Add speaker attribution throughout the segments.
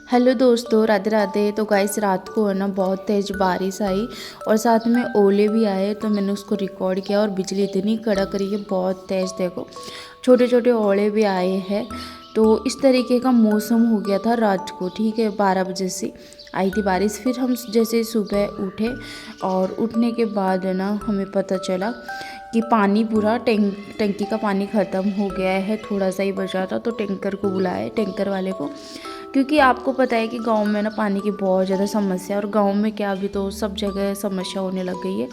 Speaker 1: Hello दोस्तों, राधे राधे। तो guys, रात को है ना बहुत तेज़ बारिश आई और साथ में ओले भी आए। तो मैंने उसको रिकॉर्ड किया और बिजली इतनी कड़क रही है, बहुत तेज़। देखो, छोटे छोटे ओले भी आए हैं। तो इस तरीके का मौसम हो गया था रात को। ठीक है, 12 बजे से आई थी बारिश। फिर हम जैसे सुबह उठे और उठने के बाद है ना हमें पता चला कि पानी पूरा टंकी का पानी ख़त्म हो गया है, थोड़ा सा ही बचा था। तो टैंकर को बुलाए, टैंकर वाले को, क्योंकि आपको पता है कि गांव में ना पानी की बहुत ज़्यादा समस्या है। और गांव में क्या, अभी तो सब जगह समस्या होने लग गई है।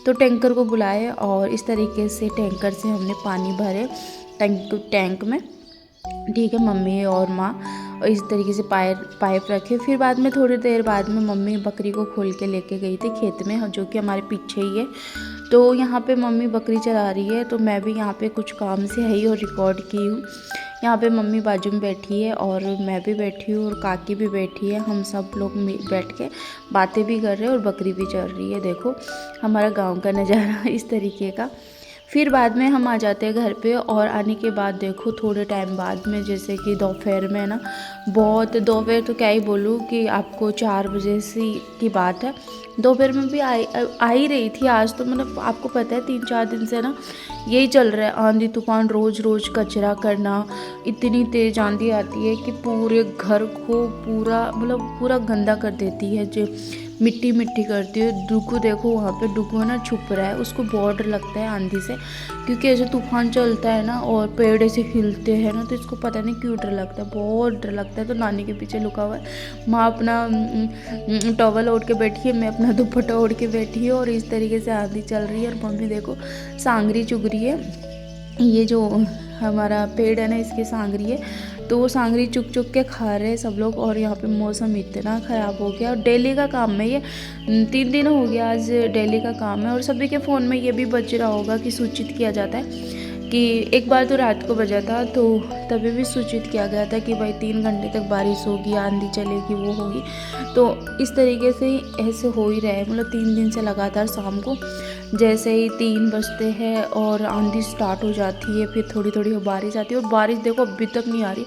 Speaker 1: तो टैंकर को बुलाए और इस तरीके से टैंकर से हमने पानी भरे टैंक में। ठीक है, मम्मी और माँ, और इस तरीके से पाइप रखे। फिर बाद में थोड़ी देर बाद में मम्मी बकरी को खोल के लेके गई थी खेत में, जो कि हमारे पीछे ही है। तो यहाँ पे मम्मी बकरी चरा रही है, तो मैं भी यहाँ पे कुछ काम से आई और रिकॉर्ड की हूँ। यहाँ पे मम्मी बाजू में बैठी है और मैं भी बैठी हूँ और काकी भी बैठी है। हम सब लोग बैठ के बातें भी कर रहे हैं और बकरी भी चल रही है। देखो हमारा गांव का नज़ारा इस तरीके का। फिर बाद में हम आ जाते हैं घर पे, और आने के बाद देखो थोड़े टाइम बाद में, जैसे कि दोपहर में ना, बहुत दोपहर तो क्या ही बोलूँ कि आपको 4 बजे से की बात है। दोपहर में भी आ ही रही थी आज तो। मतलब आपको पता है 3-4 दिन से ना यही चल रहा है, आंधी तूफान, रोज़ रोज़ कचरा करना। इतनी तेज़ आंधी आती है कि पूरे घर को पूरा गंदा कर देती है, जो मिट्टी मिट्टी करती है। डुगू देखो, वहाँ पे डुगू ना छुप रहा है, उसको बहुत डर लगता है आंधी से, क्योंकि ऐसे तूफान चलता है ना और पेड़ ऐसे हिलते हैं ना, तो इसको पता नहीं क्यों डर लगता है, बहुत डर लगता है। तो नानी के पीछे लुका हुआ है। माँ अपना टॉवल ओढ़ के बैठी है, मैं अपना दुपट्टा ओढ़ के बैठी है, और इस तरीके से आंधी चल रही है। और मम्मी देखो सांगरी चुग रही है। ये जो हमारा पेड़ है ना, इसकी सांगरी है, तो वो सांगरी चुग चुग के खा रहे हैं सब लोग। और यहाँ पे मौसम इतना ख़राब हो गया, और डेली का काम है ये। 3 दिन हो गया आज, डेली का काम है। और सभी के फ़ोन में ये भी बज रहा होगा कि सूचित किया जाता है कि एक बार तो रात को बजा था, तो तभी भी सूचित किया गया था कि भाई 3 घंटे तक बारिश होगी, आंधी चलेगी, वो होगी। तो इस तरीके से ऐसे हो ही रहा है, मतलब 3 दिन से लगातार शाम को जैसे ही 3 बजते हैं और आंधी स्टार्ट हो जाती है, फिर थोड़ी थोड़ी बारिश आती है। और बारिश देखो अभी तक नहीं आ रही,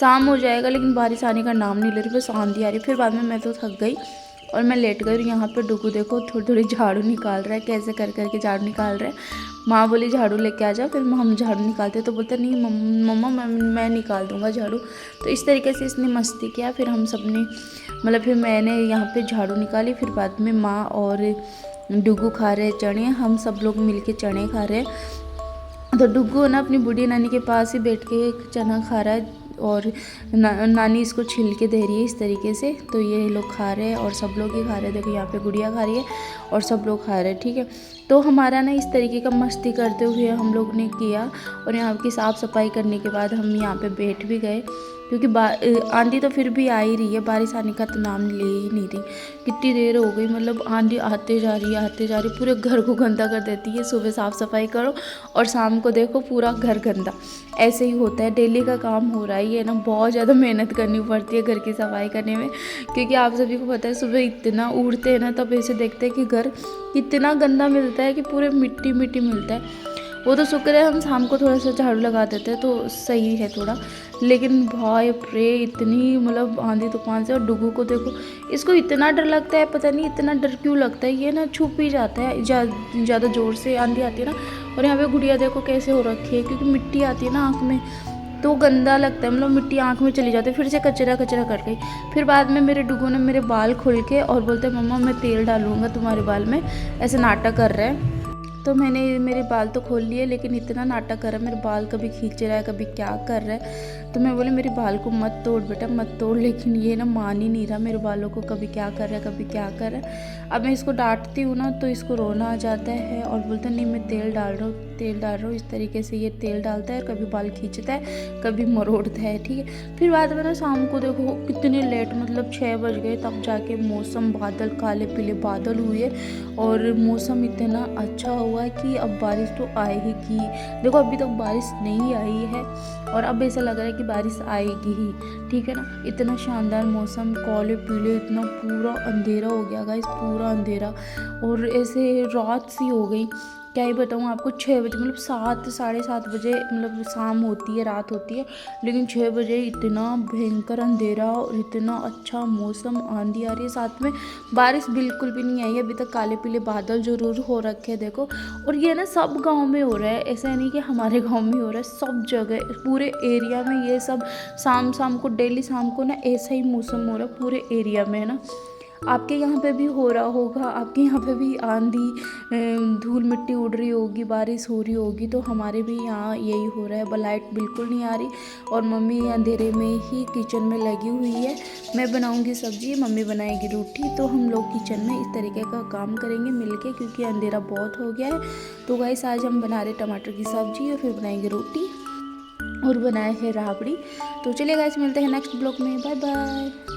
Speaker 1: शाम हो जाएगा लेकिन बारिश आने का नाम नहीं ले रही, बस आंधी आ रही। फिर बाद में मैं तो थक गई और मैं लेट गई। यहाँ पे डुगू देखो थोड़ी थोड़ी झाड़ू निकाल रहा है, कैसे कर करके झाड़ू निकाल रहा है। माँ बोली झाड़ू लेके आ जा, फिर हम झाड़ू निकालते, तो बोलते नहीं मम्मा मैं निकाल दूँगा झाड़ू। तो इस तरीके से इसने मस्ती किया। फिर हम सब ने, मतलब फिर मैंने यहाँ पे झाड़ू निकाली। फिर बाद में माँ और डुगू खा रहे चने, हम सब लोग मिलके चने खा रहे हैं। तो डुगू ना अपनी बूढ़ी नानी के पास ही बैठ के एक चना खा रहा है, और नानी इसको छिल के दे रही है इस तरीके से। तो ये लोग खा रहे हैं और सब लोग ही खा रहे हैं। देखो यहाँ पे गुड़िया खा रही है और सब लोग खा रहे हैं। ठीक है, तो हमारा ना इस तरीके का मस्ती करते हुए हम लोग ने किया। और यहाँ की साफ़ सफाई करने के बाद हम यहाँ पे बैठ भी गए, क्योंकि आंधी तो फिर भी आ ही रही है, बारिश आने का तो नाम ले ही नहीं रही। कितनी देर हो गई, मतलब आंधी आते जा रही है, आते जा रही है, पूरे घर को गंदा कर देती है। सुबह साफ़ सफाई करो और शाम को देखो पूरा घर गंदा। ऐसे ही होता है, डेली का काम हो रहा है ये ना। बहुत ज़्यादा मेहनत करनी पड़ती है घर की सफाई करने में, क्योंकि आप सभी को पता है सुबह इतना उठते हैं ना, तब ऐसे देखते हैं कि घर इतना गंदा मिलता है कि पूरे मिट्टी मिट्टी मिलता है। वो तो शुक्र है हम शाम को थोड़ा सा झाड़ू लगा देते हैं तो सही है थोड़ा। लेकिन भाई रे, इतनी मतलब आंधी तूफान से। और डुगू को देखो, इसको इतना डर लगता है, पता नहीं इतना डर क्यों लगता है। ये ना छुप ही जाता है, ज़्यादा ज़ोर से आंधी आती है ना। और यहाँ पे गुड़िया देखो कैसे हो रखी है, क्योंकि मिट्टी आती है ना आँख में, तो गंदा लगता है, मतलब मिट्टी आँख में चली जाती है, फिर से कचरा कचरा कर गई। फिर बाद में मेरे डुगू ने मेरे बाल खोल के और बोलते मम्मा मैं तेल डालूंगा तुम्हारे बाल में, ऐसे नाटक कर रहे हैं। तो मैंने मेरे बाल तो खोल लिए, लेकिन इतना नाटक कर रहा है, मेरे बाल कभी खींच रहा है, कभी क्या कर रहा है। तो मैं बोले मेरे बाल को मत तोड़ बेटा, मत तोड़। लेकिन ये ना मान ही नहीं रहा मेरे बालों को, कभी क्या कर रहा है, कभी क्या कर रहा है। अब मैं इसको डांटती हूँ ना, तो इसको रोना आ जाता है और बोलता नहीं मैं तेल डाल रहा हूँ, तेल डाल रहा हूँ। इस तरीके से ये तेल डालता है, कभी बाल खींचता है, कभी मरोड़ता है। ठीक है, फिर बाद में ना शाम को देखो कितने लेट, मतलब 6 बज गए, तब जाके मौसम, बादल काले पीले बादल हुए और मौसम इतना अच्छा हुआ कि अब बारिश तो आएगी। देखो अभी तक बारिश नहीं आई है और अब ऐसा लग रहा है कि बारिश आएगी ही। ठीक है ना, इतना शानदार मौसम, काले पीले, इतना पूरा अंधेरा हो गया गाइस, पूरा अंधेरा। और ऐसे रात सी हो गई, क्या ही बताऊँ आपको, 6 बजे मतलब 7 साढ़े 7 बजे मतलब शाम होती है, रात होती है, लेकिन 6 बजे इतना भयंकर अंधेरा और इतना अच्छा मौसम, आंधी आ रही है, साथ में बारिश बिल्कुल भी नहीं आई है अभी तक। काले पीले बादल जरूर हो रखे हैं देखो। और ये ना सब गांव में हो रहा है, ऐसा नहीं कि हमारे गांव में हो रहा है, सब जगह पूरे एरिया में ये सब शाम शाम को, डेली शाम को ना ऐसा ही मौसम हो रहा है पूरे एरिया में, है ना। आपके यहाँ पे भी हो रहा होगा, आपके यहाँ पे भी आंधी, धूल मिट्टी उड़ रही होगी, बारिश हो रही होगी, तो हमारे भी यहाँ यही हो रहा है। लाइट बिल्कुल नहीं आ रही और मम्मी अंधेरे में ही किचन में लगी हुई है। मैं बनाऊंगी सब्जी, मम्मी बनाएगी रोटी, तो हम लोग किचन में इस तरीके का काम करेंगे मिलके, क्योंकि अंधेरा बहुत हो गया है। तो गाइस आज हम बना रहे टमाटर की सब्जी और फिर बनाएंगे रोटी और बनाए है राबड़ी। तो चलिए गाइस मिलते हैं नेक्स्ट ब्लॉग में, बाय बाय।